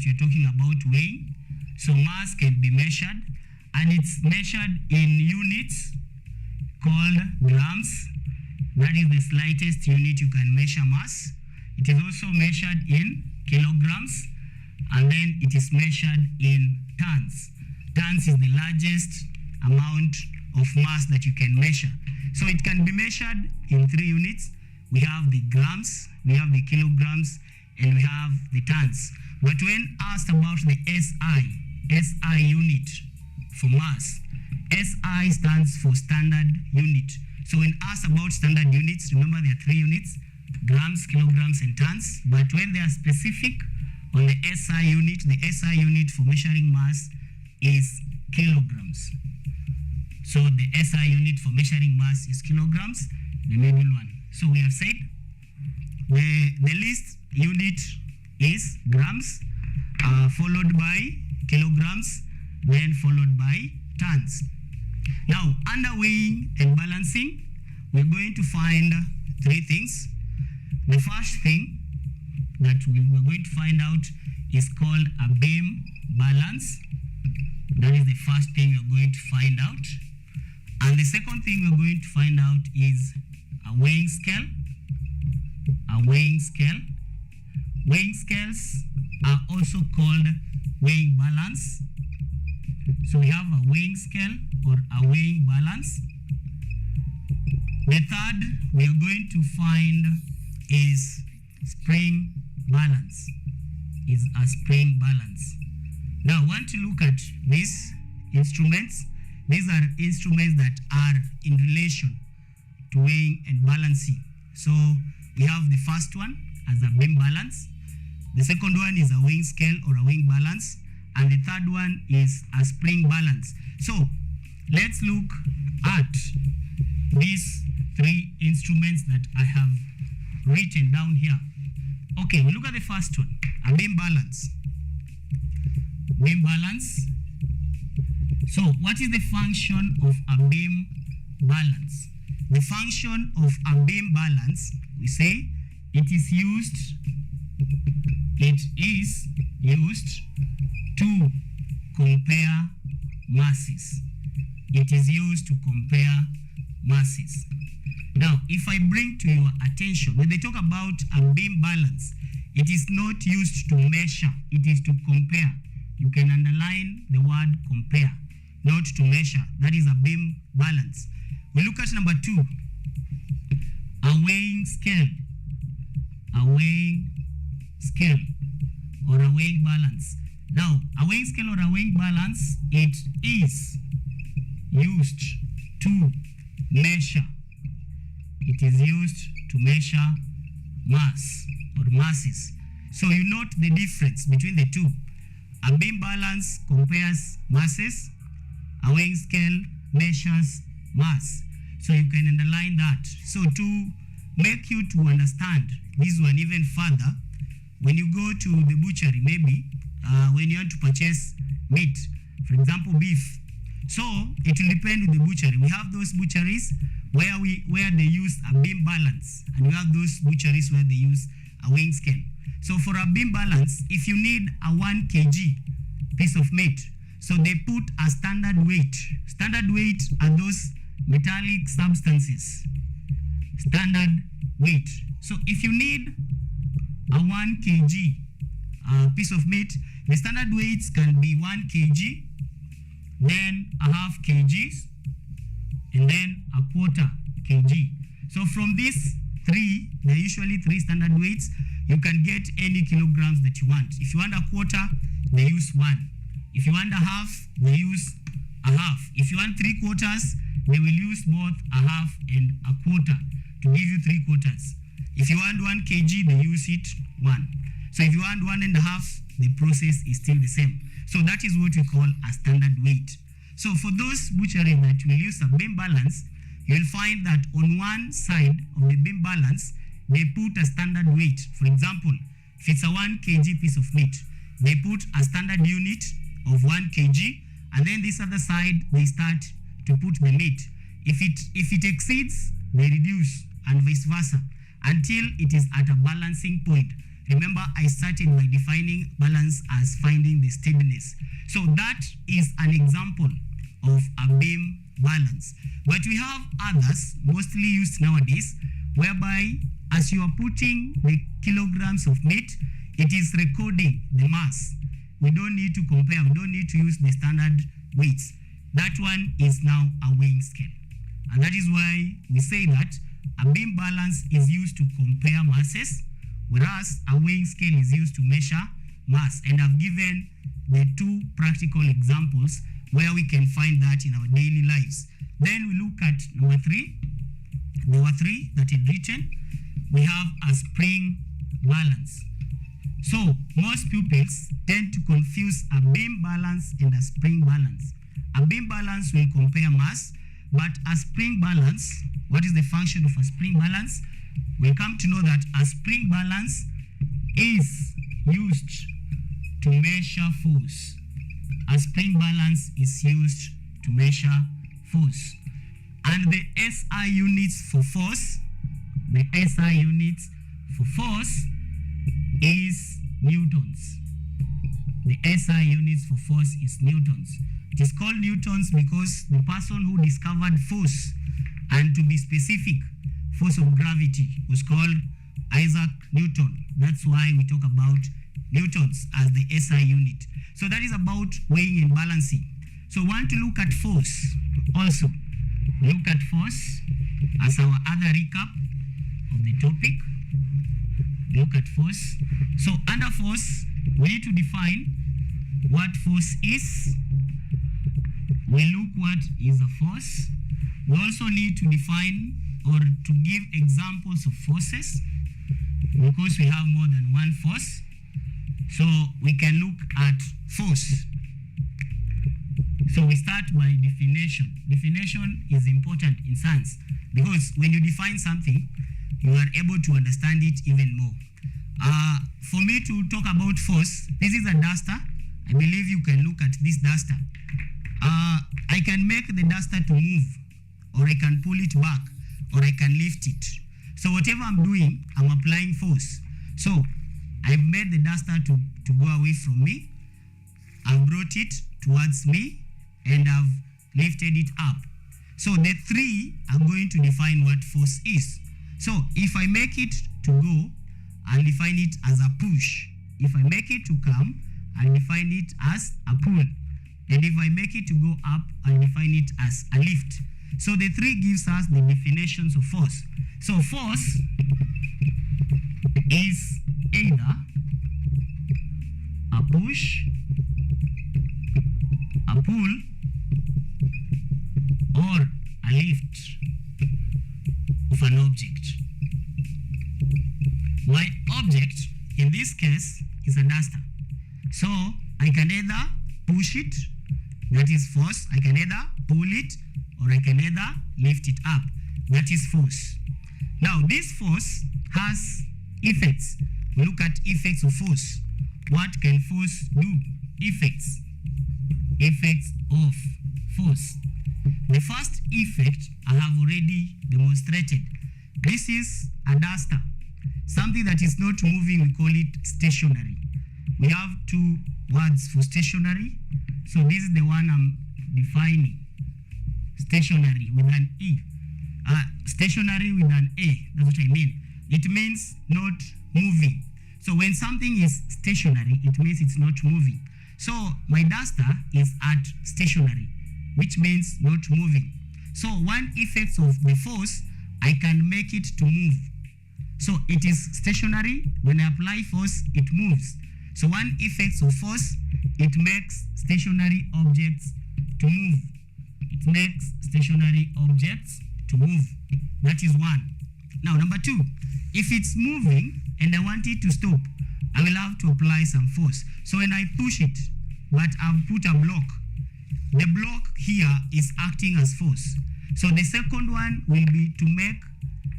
that you're talking about weighing. So mass can be measured, and it's measured in units called grams. That is the slightest unit you can measure mass. It is also measured in kilograms, and then it is measured in tons. Tons is the largest amount of mass that you can measure. So it can be measured in 3 units. We have the grams, we have the kilograms, and we have the tons. But when asked about the SI unit for mass, SI stands for standard unit. So when asked about standard units, remember there are 3 units, grams, kilograms, and tons. But when they are specific on the SI unit for measuring mass is kilograms. So the SI unit for measuring mass is kilograms, the middle one. So we have said the least unit is grams, followed by kilograms, then followed by tons. Now, under weighing and balancing, we're going to find 3 things. The first thing that we're going to find out is called a beam balance. That is the first thing we're going to find out. And the second thing we're going to find out is a weighing scale. A weighing scale. Weighing scales are also called weighing balance. So we have a weighing scale or a weighing balance. The third we are going to find is spring balance. Is a spring balance. Now I want to look at these instruments. These are instruments that are in relation to weighing and balancing. So we have the first one as a beam balance. The second one is a weighing scale or a weighing balance. And the third one is a spring balance. So let's look at these 3 instruments that I have written down here. Okay, we look at the first one, a beam balance. Beam balance. So what is the function of a beam balance? The function of a beam balance, we say it is used to compare masses. It is used to compare masses. Now, if I bring to your attention, when they talk about a beam balance, it is not used to measure, it is to compare. You can underline the word compare, not to measure. That is a beam balance. We look at number 2, a weighing scale. A weighing scale or a weighing balance. Now, a weighing scale or a weighing balance, it is used to measure. It is used to measure mass or masses. So you note the difference between the two. A beam balance compares masses. A weighing scale measures mass. So you can underline that. So to make you to understand this one even further, when you go to the butchery, maybe when you want to purchase meat, for example beef, so it will depend on the butchery. We have those butcheries where they use a beam balance, and we have those butcheries where they use a weighing scale. So for a beam balance, if you need a 1 kg piece of meat, so they put a standard weight. Standard weight are those metallic substances. Standard weight. So if you need a 1 kg piece of meat, the standard weights can be 1 kg, then a half kgs, and then a quarter kg. So from these 3, there are usually 3 standard weights. You can get any kilograms that you want. If you want a quarter, they use 1. If you want a half, they use a half. If you want 3 quarters, they will use both a half and a quarter to give you 3 quarters. If you want 1 kg, they use it 1. So if you want 1.5, the process is still the same. So that is what we call a standard weight. So for those butcheries that will use a beam balance, you will find that on one side of the beam balance, they put a standard weight. For example, if it's a 1 kg piece of meat, they put a standard unit of 1 kg, and then this other side, they start to put the meat. If it exceeds, they reduce, and vice versa, until it is at a balancing point. Remember, I started by defining balance as finding the steadiness. So that is an example of a beam balance. But we have others, mostly used nowadays, whereby as you are putting the kilograms of meat, it is recording the mass. We don't need to compare, we don't need to use the standard weights. That one is now a weighing scale. And that is why we say that a beam balance is used to compare masses, whereas a weighing scale is used to measure mass. And I've given the two practical examples where we can find that in our daily lives. Then we look at number 3. Number 3 that is written, we have a spring balance. So most pupils tend to confuse a beam balance and a spring balance. A beam balance will compare mass, but a spring balance, what is the function of a spring balance? We'll come to know that a spring balance is used to measure force. A spring balance is used to measure force. And the SI units for force, is newtons. The SI units for force is newtons. It is called newtons because the person who discovered force, and to be specific, force of gravity, was called Isaac Newton. That's why we talk about newtons as the SI unit. So that is about weighing and balancing. So we want to look at force also. Look at force as our other recap of the topic. Look at force. So under force, we need to define what force is. We look what is a force. We also need to define or to give examples of forces, because we have more than one force. So we can look at force. So we start by definition. Definition is important in science because when you define something, you are able to understand it even more. For me to talk about force, this is a duster. I believe you can look at this duster. I can make the duster to move, or I can pull it back, or I can lift it. So whatever I'm doing, I'm applying force. So I've made the duster to go away from me. I've brought it towards me, and I've lifted it up. So the 3 are going to define what force is. So if I make it to go, I'll define it as a push. If I make it to come, I'll define it as a pull. And if I make it to go up, I'll define it as a lift. So the 3 gives us the definitions of force. So force is either a push, a pull, or a lift of an object. My object in this case is a duster. So I can either push it, that is force. I can either pull it, or I can either lift it up, that is force. Now this force has effects. We look at effects of force. What can force do? Effects. Effects of force. The first effect I have already demonstrated. This is a duster. Something that is not moving, we call it stationary. We have 2 words for stationary. So this is the one I'm defining. Stationary with an E. Stationary with an A, that's what I mean. It means not moving. So when something is stationary, it means it's not moving. So my duster is at stationary, which means not moving. So one effect of the force, I can make it to move. So it is stationary. When I apply force, it moves. So one effect of force, it makes stationary objects to move. It makes stationary objects to move. That is one. Now number 2, if it's moving and I want it to stop, I will have to apply some force. So when I push it, but I've put a block, the block here is acting as force. So the second one will be to make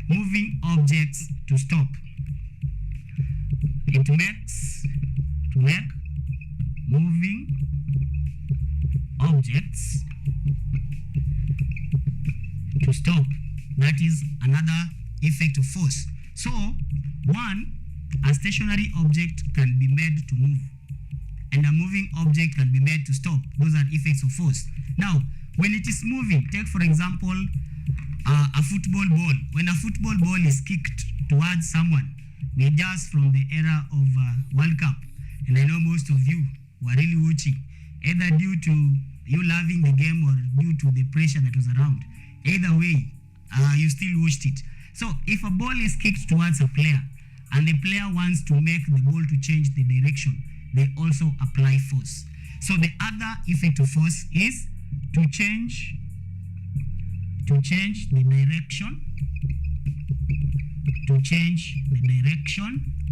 moving objects to stop. It makes to make moving objects to stop. That is another effect of force. So one a stationary object can be made to move, and a moving object can be made to stop. Those are effects of force. Now, when it is moving, take for example a football ball. When a football ball is kicked towards someone, we just from the era of World Cup, and I know most of you were really watching, either due to you loving the game or due to the pressure that was around. Either way, you still watched it. So if a ball is kicked towards a player and the player wants to make the ball to change the direction, they also apply force. So the other effect of force is to change the direction,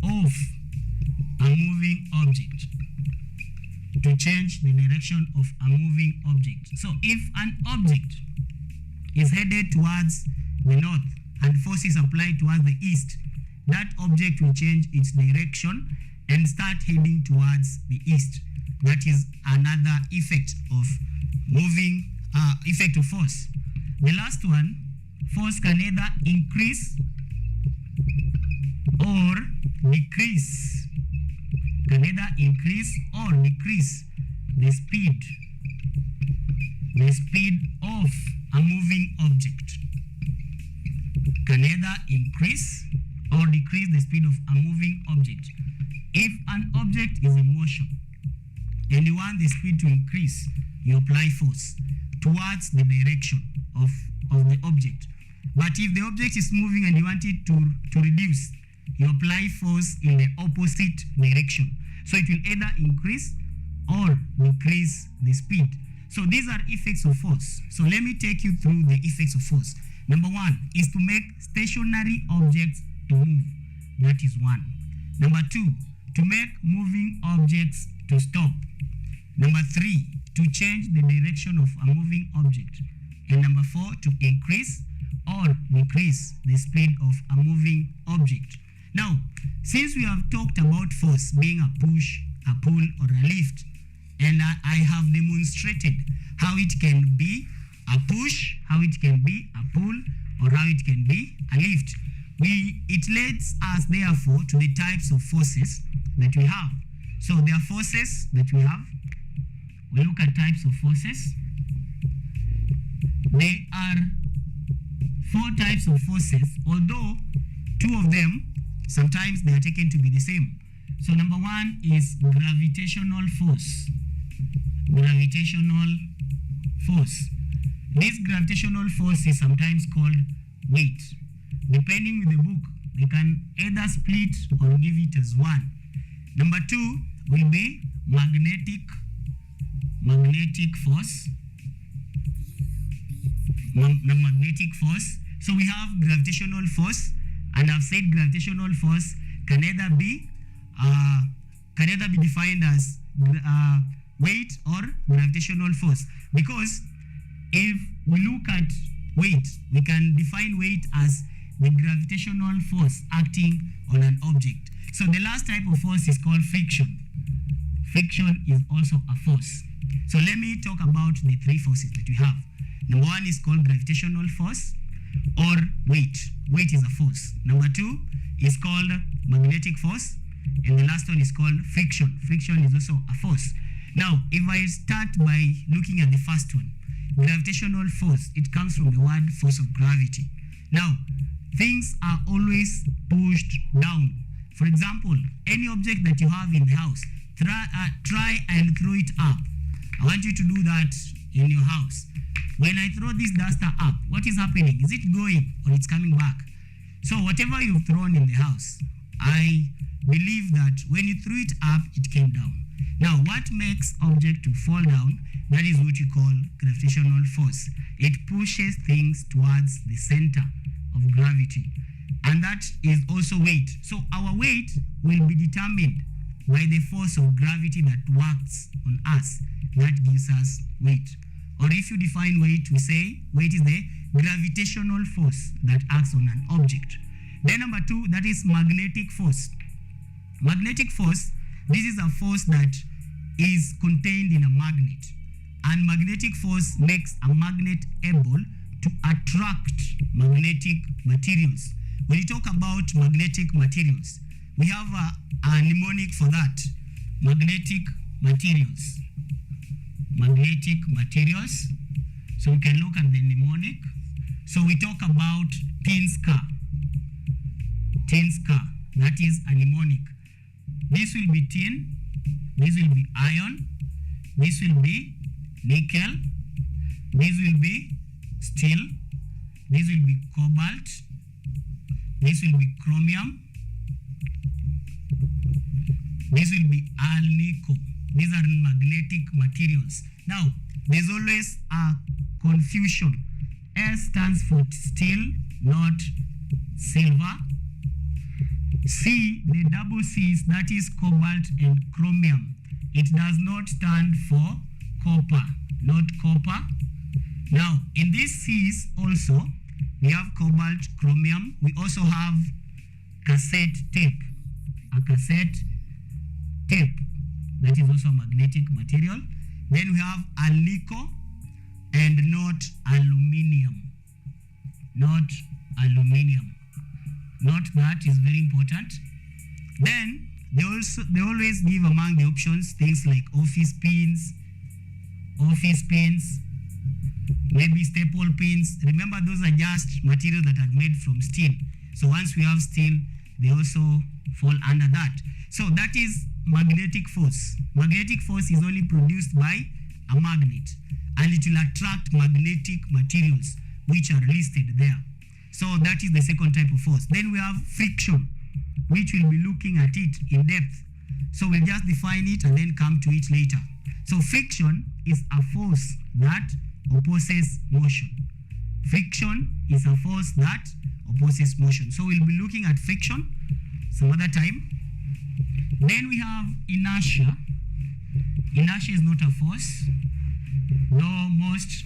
of a moving object. To change the direction of a moving object. So if an object is headed towards the north and force is applied towards the east, that object will change its direction and start heading towards the east. That is another effect of moving, effect of force. The last one, force can either increase or decrease. Can either increase or decrease the speed of a moving object. Can either increase or decrease the speed of a moving object. If an object is in motion and you want the speed to increase, you apply force towards the direction of the object. But if the object is moving and you want it to reduce, you apply force in the opposite direction. So it will either increase or decrease the speed. So these are effects of force. So let me take you through the effects of force. Number one is to make stationary objects to move. That is one. Number two, to make moving objects to stop. Number three, to change the direction of a moving object. And number four, to increase or decrease the speed of a moving object. Now, since we have talked about force being a push, a pull, or a lift, and I have demonstrated how it can be a push, how it can be a pull, or how it can be a lift, it leads us therefore to the types of forces that we have. So there are forces that we have. We look at types of forces. There are 4 types of forces, although 2 of them sometimes they are taken to be the same. So number one is gravitational force. Gravitational force. This gravitational force is sometimes called weight. Depending with the book, they can either split or give it as 1. Number 2 will be magnetic force. Magnetic force. So we have gravitational force, and I've said gravitational force can either be defined as weight or gravitational force. Because if we look at weight, we can define weight as the gravitational force acting on an object. So the last type of force is called friction. Friction is also a force. So let me talk about the 3 forces that we have. Number 1 is called gravitational force or weight. Weight is a force. Number 2 is called magnetic force, and the last one is called friction. Friction is also a force. Now, if I start by looking at the first one, gravitational force, it comes from the word force of gravity. Now, things are always pushed down. For example, any object that you have in the house, try and throw it up. I want you to do that in your house. When I throw this duster up, what is happening? Is it going or it's coming back? So whatever you've thrown in the house, I believe that when you threw it up, it came down. Now, what makes object to fall down? That is what you call gravitational force. It pushes things towards the center of gravity. And that is also weight. So our weight will be determined by the force of gravity that works on us. That gives us weight. Or if you define weight, we say weight is the gravitational force that acts on an object. Then number 2, that is magnetic force. Magnetic force, this is a force that is contained in a magnet. And magnetic force makes a magnet able to attract magnetic materials. When you talk about magnetic materials, We have a mnemonic for that. Magnetic materials. Magnetic materials. So we can look at the mnemonic. So we talk about tin scar. Tin scar. That is a mnemonic. This will be tin. This will be iron. This will be nickel. This will be steel. This will be cobalt. This will be chromium. This will be alnico. These are magnetic materials. Now, there's always a confusion. S stands for steel, not silver. C, the double C's, that is cobalt and chromium. It does not stand for copper, not copper. Now, in these C's also, we have cobalt, chromium. We also have cassette tape. A cassette tape, that is also a magnetic material. Then we have alnico and not aluminium. Not aluminium. Note that is very important. Then they always give among the options things like office pins, maybe staple pins. Remember, those are just materials that are made from steel. So once we have steel, they also fall under that. So that is magnetic force. Magnetic force is only produced by a magnet, and it will attract magnetic materials which are listed there. So that is the second type of force. Then we have friction, which we'll be looking at it in depth. So we'll just define it and then come to it later. So friction is a force that opposes motion. Friction is a force that opposes motion. So we'll be looking at friction some other time. Then we have inertia. Inertia is not a force, though most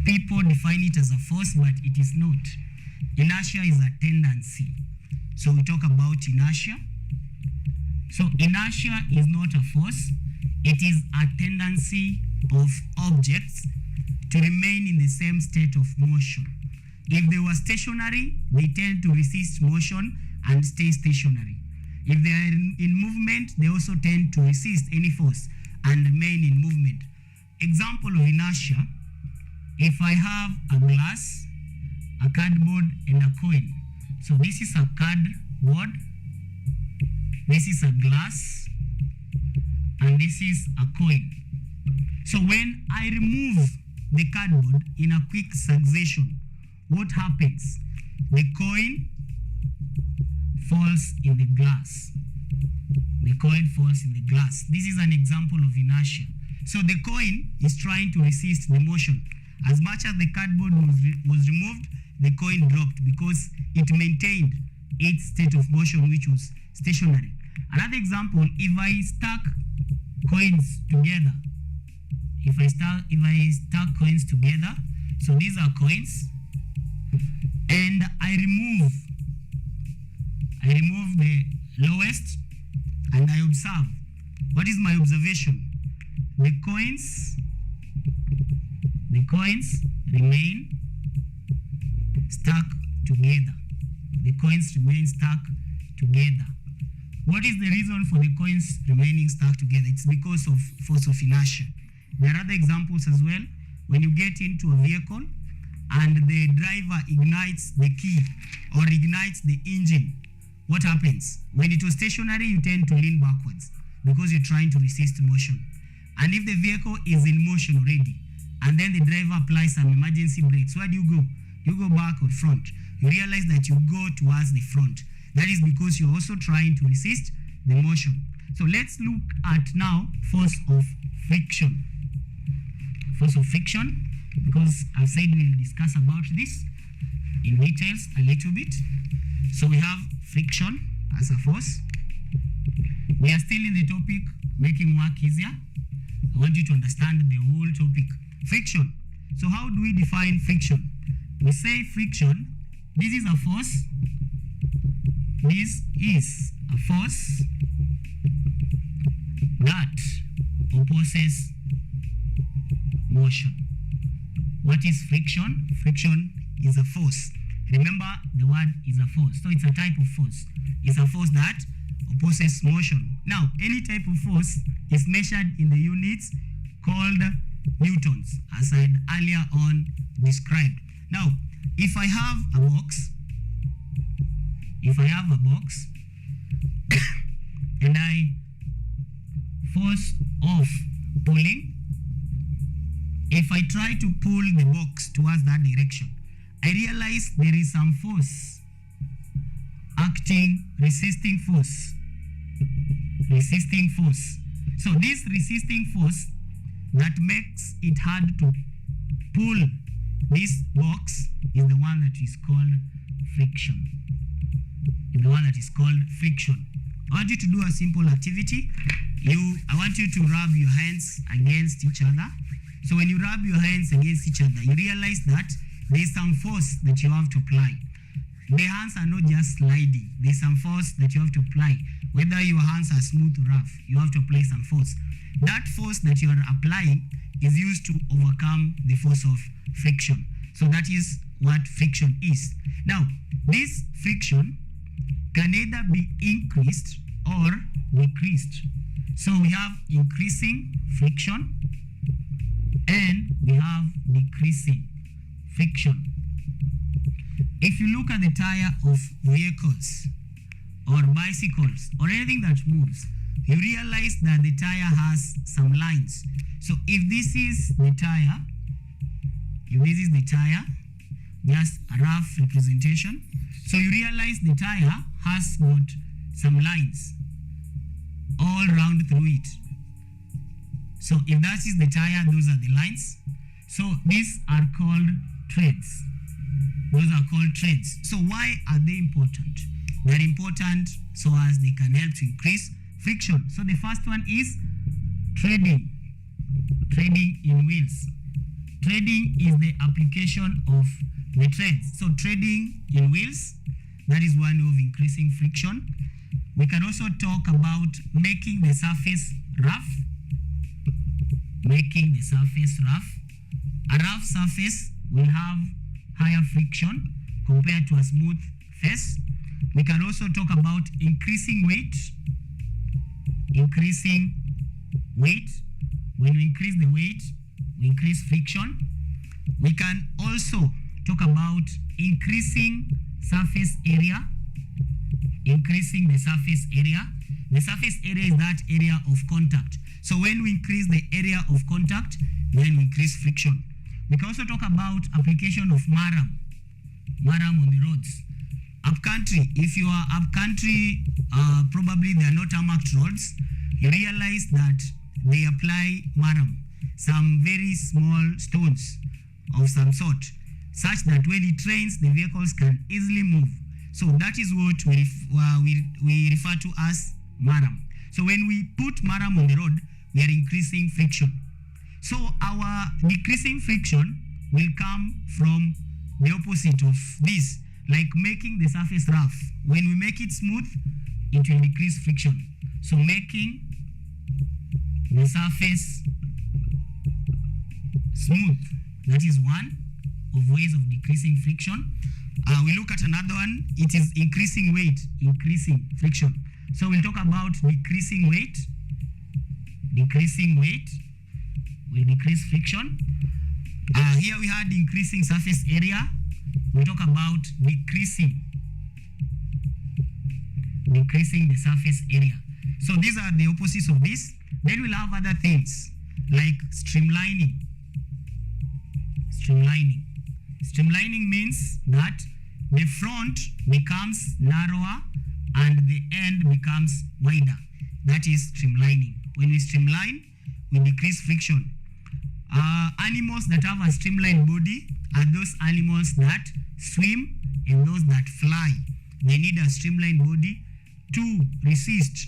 people define it as a force, but it is not. Inertia is a tendency. So we talk about inertia. So inertia is not a force. It is a tendency of objects to remain in the same state of motion. If they were stationary, they tend to resist motion and stay stationary. If they are in movement, they also tend to resist any force and remain in movement. Example of inertia: if I have a glass, a cardboard, and a coin. So this is a cardboard, this is a glass, and this is a coin. So when I remove the cardboard in a quick succession, what happens? The coin falls in the glass. The coin falls in the glass. This is an example of inertia. So the coin is trying to resist the motion. As much as the cardboard was removed, the coin dropped because it maintained its state of motion, which was stationary. Another example: if I stack coins together, if I stack coins together, so these are coins, and I remove the lowest and I observe. What is my observation? The coins remain stuck together. The coins remain stuck together. What is the reason for the coins remaining stuck together? It's because of force of inertia. There are other examples as well. When you get into a vehicle and the driver ignites the key or ignites the engine, what happens? When it was stationary, you tend to lean backwards because you're trying to resist motion. And if the vehicle is in motion already, and then the driver applies some emergency brakes, where do you go? You go back or front. You realize that you go towards the front. That is because you're also trying to resist the motion. So let's look at now force of friction. Force of friction, because I've said we'll discuss about this in details a little bit. So we have friction as a force. We are still in the topic making work easier. I want you to understand the whole topic. Friction. So how do we define friction? We say friction, this is a force. This is a force that opposes motion. What is friction? Friction is a force Remember, the word is a force. So it's a type of force. It's a force that opposes motion. Now, any type of force is measured in the units called newtons, as I earlier on described. Now, if I have a box, and I force off pulling, if I try to pull the box towards that direction, I realize there is some force acting, resisting force. So this resisting force that makes it hard to pull this box is the one that is called friction. I want you to do a simple activity. I want you to rub your hands against each other. So when you rub your hands against each other, you realize that there is some force that you have to apply. The hands are not just sliding. There's some force that you have to apply. Whether your hands are smooth or rough, you have to apply some force. That force that you are applying is used to overcome the force of friction. So that is what friction is. Now, this friction can either be increased or decreased. So we have increasing friction and we have decreasing friction. If you look at the tire of vehicles or bicycles or anything that moves, you realize that the tire has some lines. So if this is the tire, just a rough representation. So you realize the tire has got some lines all round through it. So if that is the tire, those are the lines. So these are called treads. Those are called treads. So why are they important? They're important so as they can help to increase friction. So the first one is treading in wheels. Treading is the application of the treads. So treading in wheels, that is one way of increasing friction. We can also talk about making the surface rough. A rough surface will have higher friction compared to a smooth face. We can also talk about increasing weight. When we increase the weight, we increase friction. We can also talk about increasing surface area. The surface area is that area of contact. So when we increase the area of contact, then we increase friction. We can also talk about application of maram on the roads. Upcountry, if you are upcountry, probably they are not tarmacked roads, you realize that they apply maram, some very small stones of some sort, such that when it rains, the vehicles can easily move. So that is what we refer to as maram. So when we put maram on the road, we are increasing friction. So our decreasing friction will come from the opposite of this, like making the surface rough. When we make it smooth, it will decrease friction. So making the surface smooth, that is one of ways of decreasing friction. We look at another one. It is increasing friction. So we'll talk about decreasing weight will decrease friction. Here we had increasing surface area. We talk about decreasing the surface area. So these are the opposites of this. Then we'll have other things like streamlining. Streamlining means that the front becomes narrower and the end becomes wider. That is streamlining. When we streamline, we decrease friction. Animals that have a streamlined body are those animals that swim and those that fly. They need a streamlined body to resist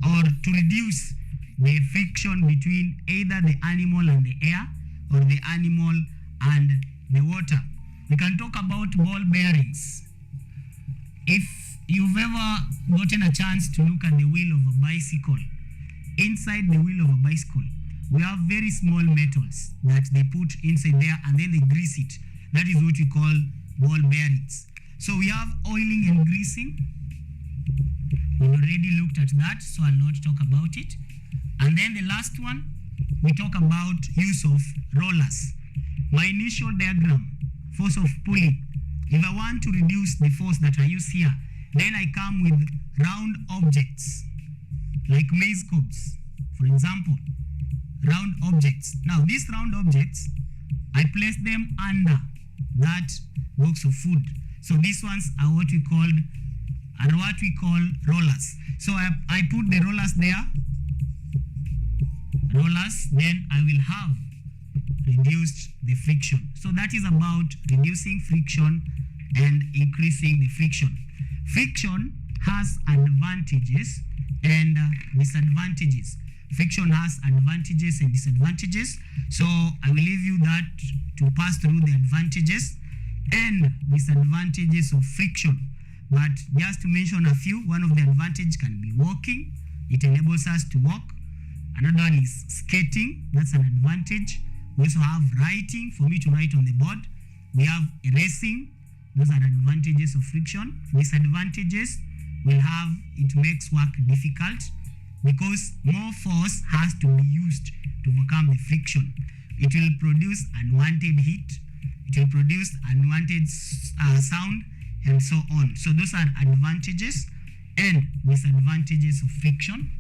or to reduce the friction between either the animal and the air or the animal and the water. We can talk about ball bearings. If you've ever gotten a chance to look at the wheel of a bicycle, inside the wheel of a bicycle, we have very small metals that they put inside there and then they grease it. That is what we call ball bearings. So we have oiling and greasing. We already looked at that, so I'll not talk about it. And then the last one, we talk about use of rollers. My initial diagram, force of pulling. If I want to reduce the force that I use here, then I come with round objects, like maize cobs, for example, round objects. Now, these round objects, I place them under that box of food. So these ones are what we call rollers. So I put the rollers there, then I will have reduced the friction. So that is about reducing friction and increasing the friction. Friction has advantages and disadvantages. Friction has advantages and disadvantages. So I will leave you that to pass through the advantages and disadvantages of friction. But just to mention a few, one of the advantages can be walking. It enables us to walk. Another one is skating. That's an advantage. We also have writing, for me to write on the board. We have erasing. Those are advantages of friction. Disadvantages, we'll have it makes work difficult because more force has to be used to overcome the friction. It will produce unwanted heat. It will produce unwanted sound, and so on. So those are advantages and disadvantages of friction.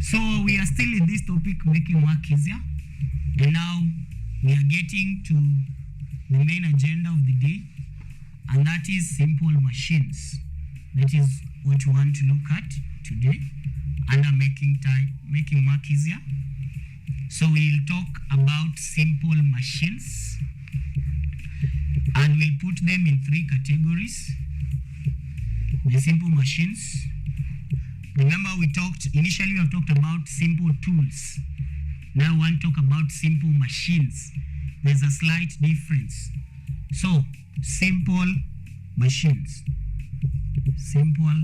So we are still in this topic, making work easier. And now we are getting to the main agenda of the day, and that is simple machines. That is what we want to look at today under making work easier. So we'll talk about simple machines, and we'll put them in three categories. The simple machines. Remember, initially we have talked about simple tools. Now I want to talk about simple machines. There's a slight difference. So, simple machines. Simple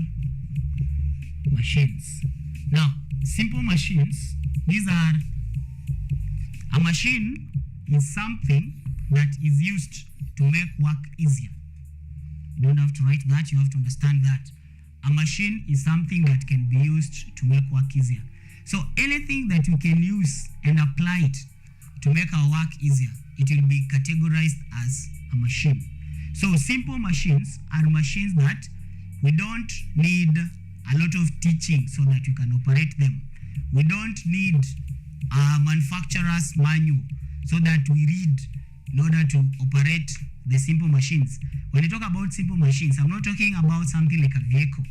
machines. Now, simple machines, these are, a machine is something that is used to make work easier. You don't have to write that, you have to understand that. A machine is something that can be used to make work easier. So anything that we can use and apply it to make our work easier, it will be categorized as a machine. So simple machines are machines that we don't need a lot of teaching so that you can operate them. We don't need a manufacturer's manual so that we read in order to operate the simple machines. When I talk about simple machines, I'm not talking about something like a vehicle.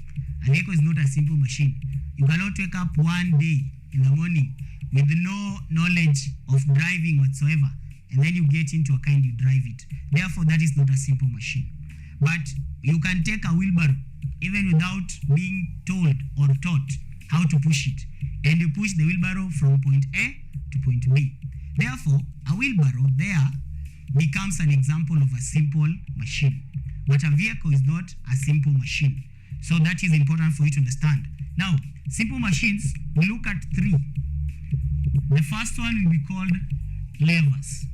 A vehicle is not a simple machine. You cannot wake up one day in the morning with no knowledge of driving whatsoever, and then you get into a car and you drive it. Therefore, that is not a simple machine. But you can take a wheelbarrow even without being told or taught how to push it, and you push the wheelbarrow from point A to point B. Therefore, a wheelbarrow there becomes an example of a simple machine. But a vehicle is not a simple machine. So that is important for you to understand. Now, simple machines, we look at three. The first one will be called levers.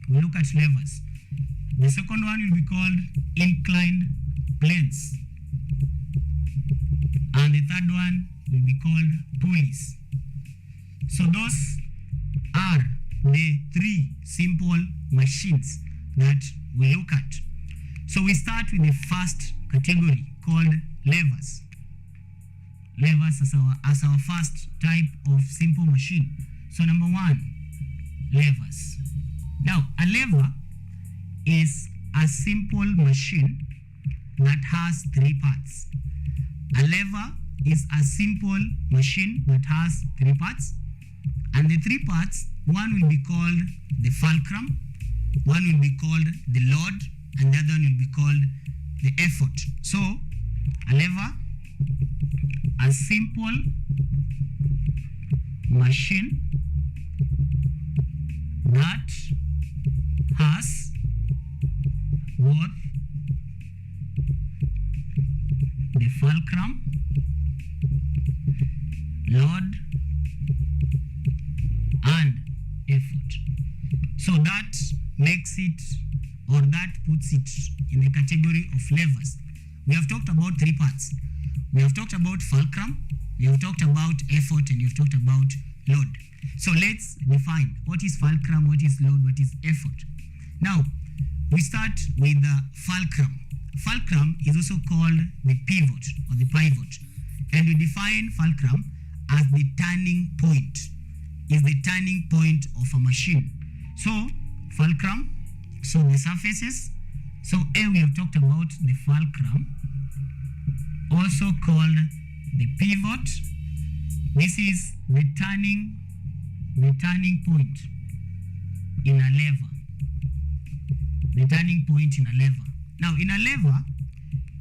We look at levers. The second one will be called inclined planes. And the third one will be called pulleys. So those are the three simple machines that we look at. So we start with the first category called levers. Levers as our first type of simple machine. So number one, levers. Now, a lever is a simple machine that has three parts. A lever is a simple machine that has three parts. And the three parts, one will be called the fulcrum, one will be called the load, and the other one will be called the effort. So, a lever, a simple machine that has both the fulcrum, load, and effort. So that makes it or that puts it in the category of levers. We have talked about three parts. We have talked about fulcrum, we have talked about effort, and we have talked about load. So let's define what is fulcrum, what is load, what is effort. Now, we start with the fulcrum. Fulcrum is also called the pivot or the pivot. And we define fulcrum as the turning point. Is the turning point of a machine. So, fulcrum, so the surfaces. So, A, we have talked about the fulcrum, also called the pivot. This is the turning point in a lever. The turning point in a lever. Now, in a lever,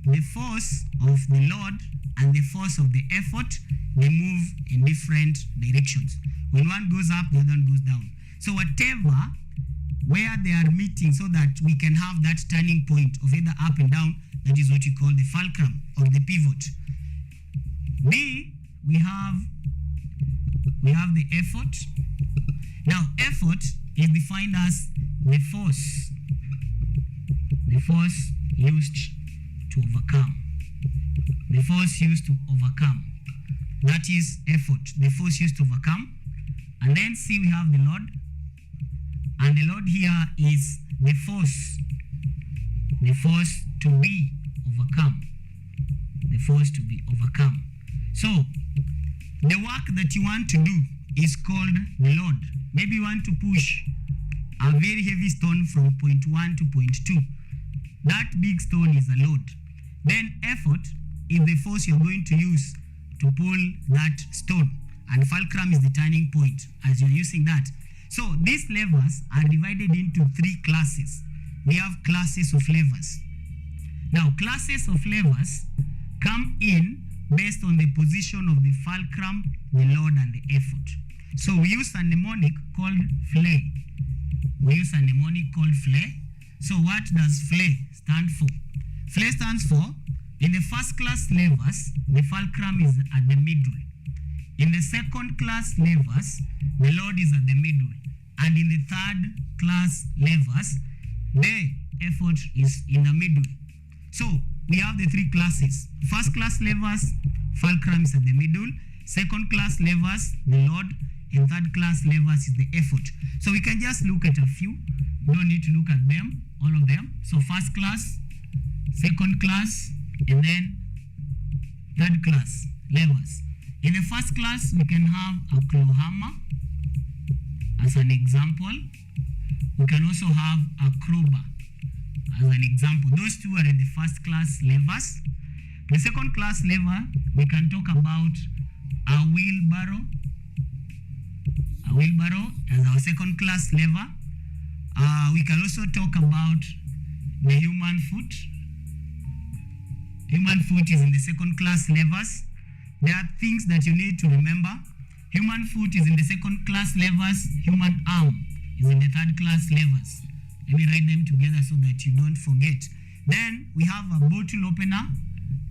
the force of the load and the force of the effort, they move in different directions. When one goes up, the other one goes down. So whatever, where they are meeting so that we can have that turning point of either up and down, that is what you call the fulcrum or the pivot. B, we have the effort. Now, effort is defined as the force used to overcome. The force used to overcome. That is effort, the force used to overcome. And then C, we have the load. And the load here is the force to be overcome. The force to be overcome. So, the work that you want to do is called the load. Maybe you want to push a very heavy stone from point 1 to point 2. That big stone is a load. Then effort is the force you're going to use to pull that stone. And fulcrum is the turning point as you're using that. So these levers are divided into three classes. We have classes of levers. Now, classes of levers come in based on the position of the fulcrum, the load, and the effort. So we use a mnemonic called FLE. So what does FLE stand for? FLE stands for, in the first class levers, the fulcrum is at the middle. In the second class levers, the load is at the middle. And in the third class levers, the effort is in the middle. So we have the three classes. First class levers, fulcrum is at the middle. Second class levers, the load. And third class levers is the effort. So we can just look at a few. We don't need to look at them, all of them. So first class, second class, and then third class levers. In the first class, we can have a claw hammer as an example. We can also have a crowbar as an example. Those two are in the first class levers. The second class lever, we can talk about a wheelbarrow. A wheelbarrow as our second class lever. We can also talk about the human foot. Human foot is in the second class levers. There are things that you need to remember. Human foot is in the second class levers. Human arm is in the third class levers. Let me write them together so that you don't forget. Then we have a bottle opener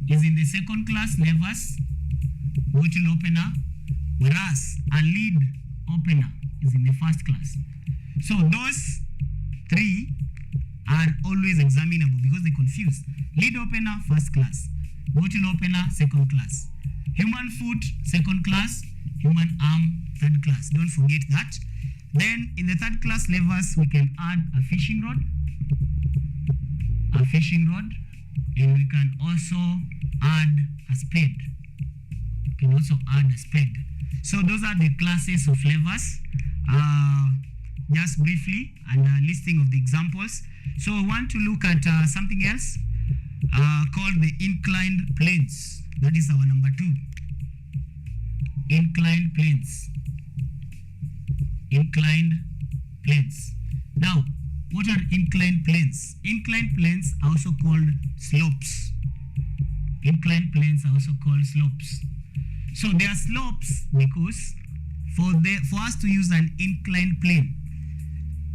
is in the second class levers. Bottle opener. Whereas a lid opener is in the first class. So those three are always examinable because they confuse. Lid opener, first class. Bottle opener, second class. Human foot, second class. Human arm, third class. Don't forget that. Then in the third class levers, we can add a fishing rod. A fishing rod. And we can also add a spade. We can also add a spade. So those are the classes of levers. Just briefly, and a listing of the examples. So I want to look at something else called the inclined planes. That is our number 2. Inclined planes. Inclined planes. Now, what are inclined planes? Inclined planes are also called slopes. Inclined planes are also called slopes. So they are slopes because for us to use an inclined plane,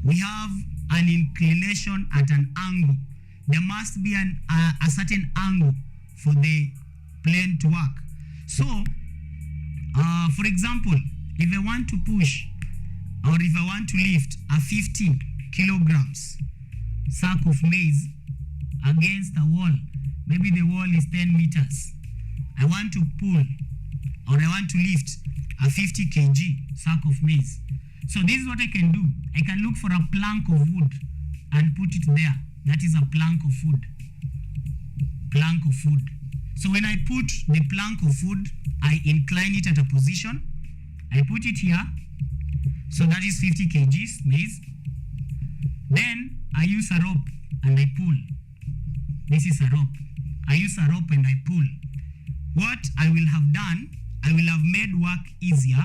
we have an inclination at an angle. There must be a certain angle for the plane to work. So, for example, if I want to push or if I want to lift a 50 kilograms sack of maize against a wall. Maybe the wall is 10 meters. I want to pull or I want to lift a 50 kg sack of maize. So this is what I can do. I can look for a plank of wood and put it there. That is a plank of wood. Plank of wood. So when I put the plank of wood, I incline it at a position. I put it here. So that is 50 kgs maize. Then I use a rope and I pull. This is a rope. I use a rope and I pull. What I will have done, I will have made work easier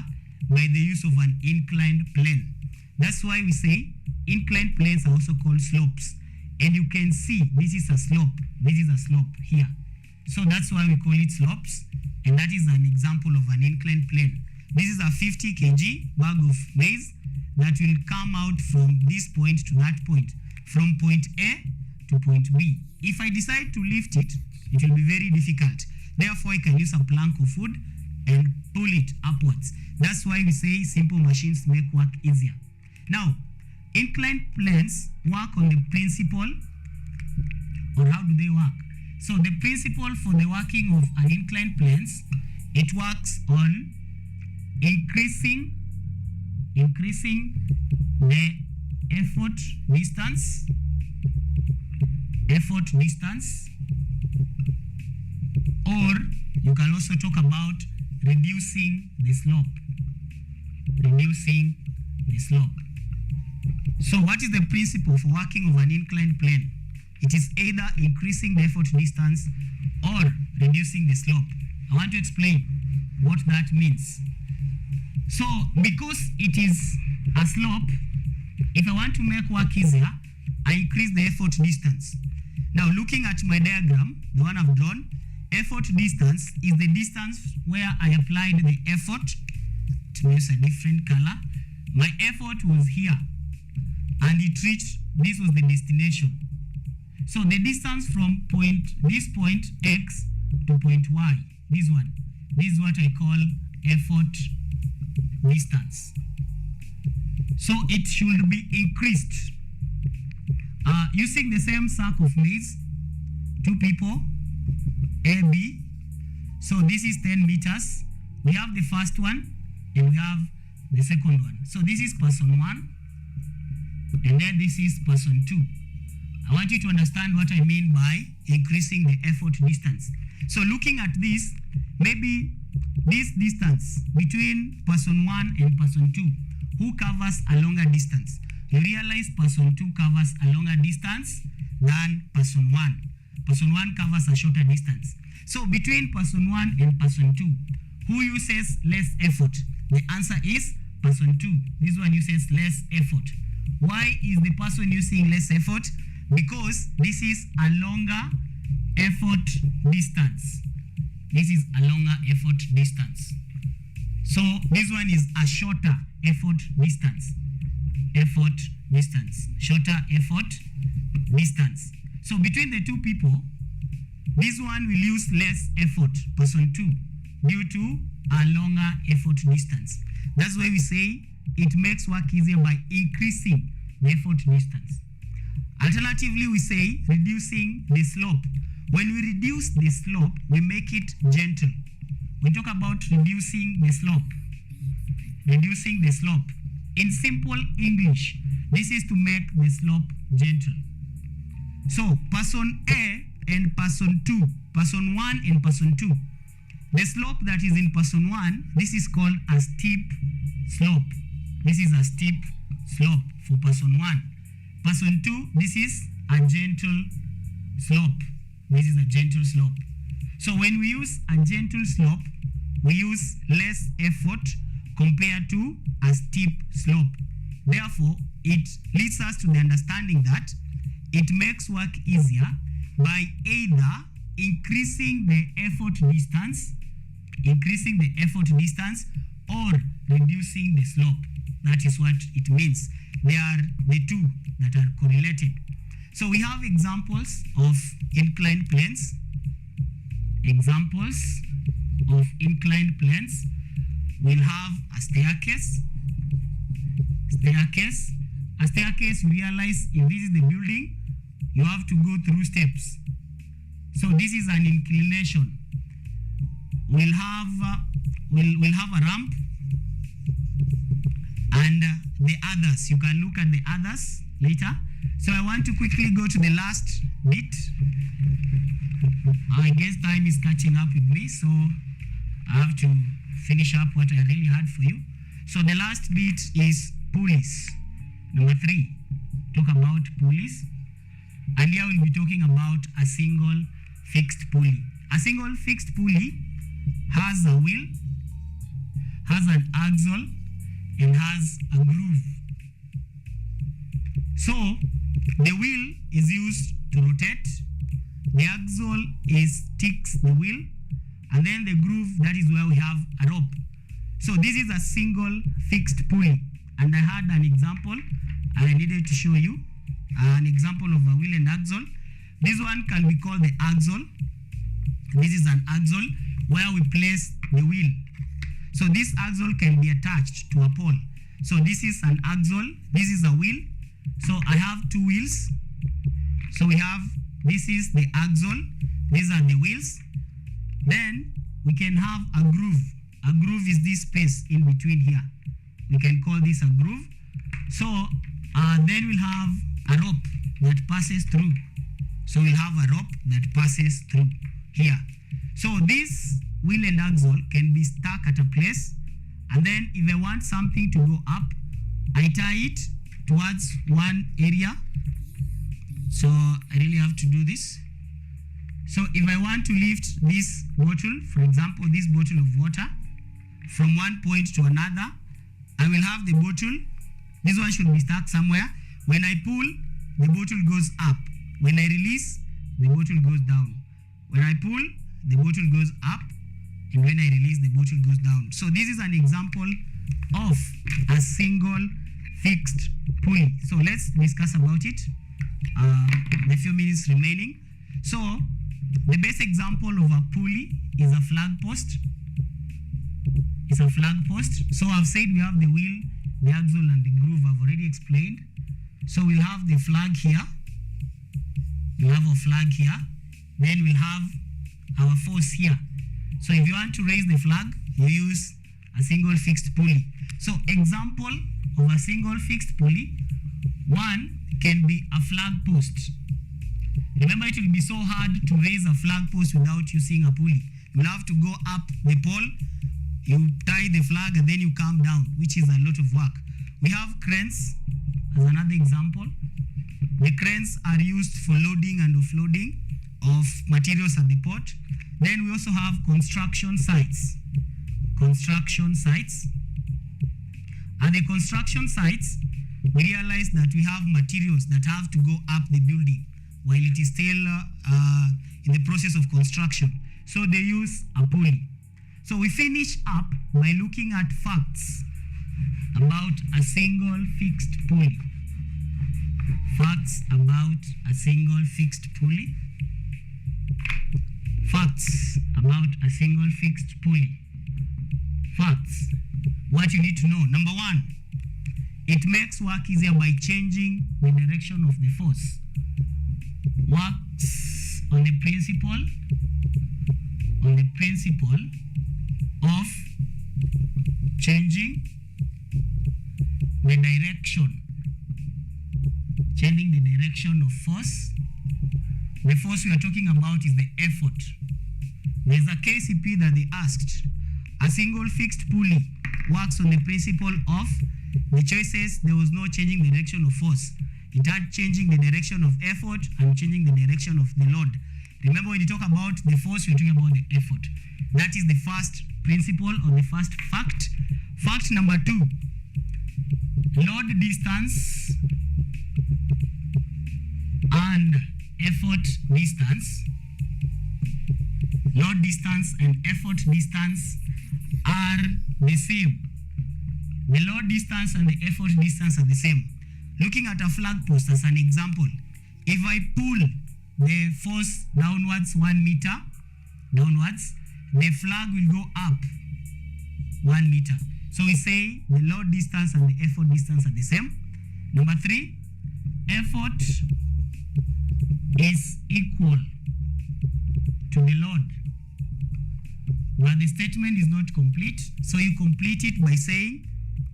by the use of an inclined plane. That's why we say inclined planes are also called slopes. And you can see this is a slope. This is a slope here. So that's why we call it slopes. And that is an example of an inclined plane. This is a 50 kg bag of maize that will come out from this point to that point, from point A to point B. If I decide to lift it, it will be very difficult. Therefore, I can use a plank of wood and pull it upwards. That's why we say simple machines make work easier. Now, inclined planes work on the principle, or how do they work? So the principle for the working of an inclined planes, it works on increasing the effort distance, or you can also talk about reducing the slope. So what is the principle for working of an inclined plane? It is either increasing the effort distance or reducing the slope. I want to explain what that means. So because it is a slope, if I want to make work easier, I increase the effort distance. Now looking at my diagram, the one I've drawn, effort distance is the distance where I applied the effort. To use a different color. My effort was here and it reached, this was the destination. So the distance from this point X to point Y, this is what I call effort distance. So it should be increased using the same sack of maize, 2 people, A, B. So this is 10 meters. We have the first one and we have the second one. So this is person 1 and then this is person 2. I want you to understand what I mean by increasing the effort distance. So looking at this, maybe this distance between person 1 and person 2, who covers a longer distance? You realize person 2 covers a longer distance than person 1. Person 1 covers a shorter distance. So between person 1 and person 2, who uses less effort? The answer is person 2. This one uses less effort. Why is the person using less effort? Because this is a longer effort distance. This is a longer effort distance. So this one is a shorter effort distance. Shorter effort distance. So between the 2 people, this one will use less effort, person 2, due to a longer effort distance. That's why we say it makes work easier by increasing the effort distance. Alternatively, we say reducing the slope. When we reduce the slope, we make it gentle. We talk about reducing the slope. In simple English, this is to make the slope gentle. So person A and person 2, person 1 and person 2. The slope that is in person 1, this is called a steep slope. This is a steep slope for person 1. Person 2, this is a gentle slope. This is a gentle slope. So when we use a gentle slope, we use less effort compared to a steep slope. Therefore, it leads us to the understanding that it makes work easier by either increasing the effort distance, or reducing the slope. That is what it means. They are the two that are correlated. So we have examples of inclined planes. We'll have a staircase. A staircase, you realize if this is the building you have to go through steps. So this is an inclination. We'll have a ramp and the others. You can look at the others later. So I want to quickly go to the last bit. I guess time is catching up with me, so I have to finish up what I really had for you. So the last bit is pulleys. Number 3, talk about pulleys. And here we'll be talking about a single fixed pulley. A single fixed pulley has a wheel, has an axle, and has a groove. So the wheel is used to rotate, the axle sticks the wheel, and then the groove, that is where we have a rope. So this is a single fixed pulley, and I had an example I needed to show you, an example of a wheel and axle. This one can be called the axle. This is an axle where we place the wheel. So this axle can be attached to a pole. So this is an axle, this is a wheel. So I have 2 wheels. So we have, this is the axle, these are the wheels. Then we can have a groove. A groove is this space in between here. We can call this a groove. So then we'll have a rope that passes through. So we'll have a rope that passes through here. So this wheel and axle can be stuck at a place, and then if I want something to go up, I tie it towards one area. So I really have to do this. So if I want to lift this bottle, for example, this bottle of water, from one point to another, I will have the bottle. This one should be stuck somewhere. When I pull, the bottle goes up. When I release, the bottle goes down. When I pull, the bottle goes up, and when I release, the bottle goes down. So this is an example of a single fixed pulley. So let's discuss about it. The few minutes remaining. So the best example of a pulley is a flag post. It's a flag post. So I've said we have the wheel, the axle, and the groove. I've already explained. So we'll have the flag here. We'll have a flag here. Then we'll have our force here. So if you want to raise the flag, you use a single fixed pulley. So example of a single fixed pulley, one can be a flag post. Remember, it will be so hard to raise a flag post without using a pulley. You'll have to go up the pole, you tie the flag, and then you come down, which is a lot of work. We have cranes as another example. The cranes are used for loading and offloading of materials at the port. Then we also have construction sites. Construction sites. At the construction sites, we realize that we have materials that have to go up the building while it is still in the process of construction. So they use a pulley. So we finish up by looking at facts about a single fixed pulley. Facts about a single fixed pulley. Facts about a single fixed pulley. Facts. What you need to know. Number 1, it makes work easier by changing the direction of the force. Works on the principle of changing the direction. Changing the direction of force. The force we are talking about is the effort. There's a KCP that they asked. A single fixed pulley works on the principle of the choices. There was no changing the direction of force. It had changing the direction of effort and changing the direction of the load. Remember, when you talk about the force, you're talking about the effort. That is the first principle or the first fact. Fact number 2, load distance and effort distance. Load distance and effort distance are the same. The load distance and the effort distance are the same. Looking at a flag post as an example, if I pull the force downwards 1 meter, downwards, the flag will go up 1 meter. So we say the load distance and the effort distance are the same. Number 3, effort is equal to the load. But the statement is not complete, so you complete it by saying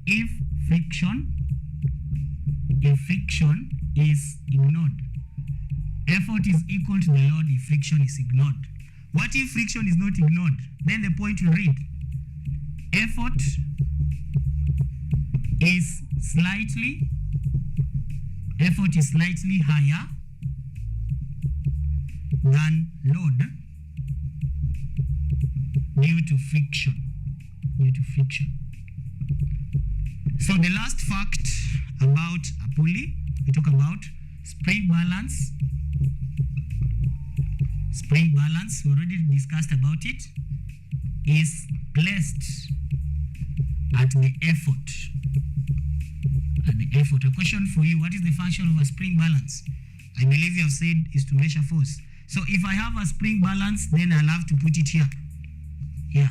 if friction is ignored. Effort is equal to the load if friction is ignored. What if friction is not ignored? Then the point will read, effort is slightly higher than load due to friction. So the last fact about a pulley, we talk about spring balance. Spring balance, we already discussed about it, is placed at the effort. A question for you, what is the function of a spring balance? I believe you have said is to measure force. So if I have a spring balance, then I'll have to put it here. Here,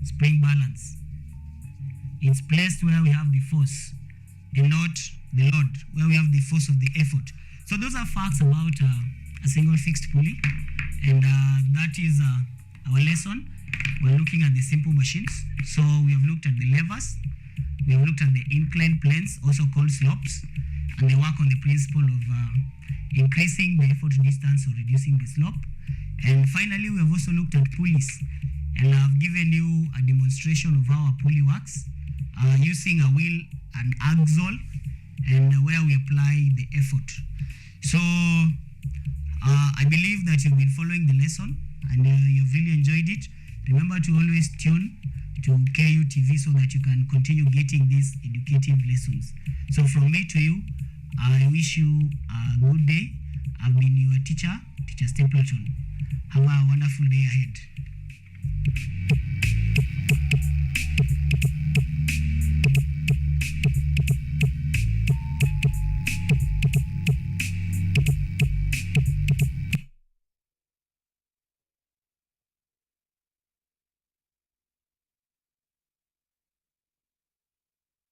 spring balance. It's placed where we have the force and not the load, where we have the force of the effort. So those are facts about a single fixed pulley, and that is our lesson. We're looking at the simple machines. So we have looked at the levers, we have looked at the inclined planes, also called slopes, and they work on the principle of increasing the effort distance or reducing the slope. And finally, we have also looked at pulleys, and I've given you a demonstration of how a pulley works using a wheel, an axle, and where we apply the effort. So I believe that you've been following the lesson and you've really enjoyed it. Remember to always tune to KU TV so that you can continue getting these educative lessons. So from me to you, I wish you a good day. I've been your teacher, Teacher STEPLATON. Have a wonderful day ahead.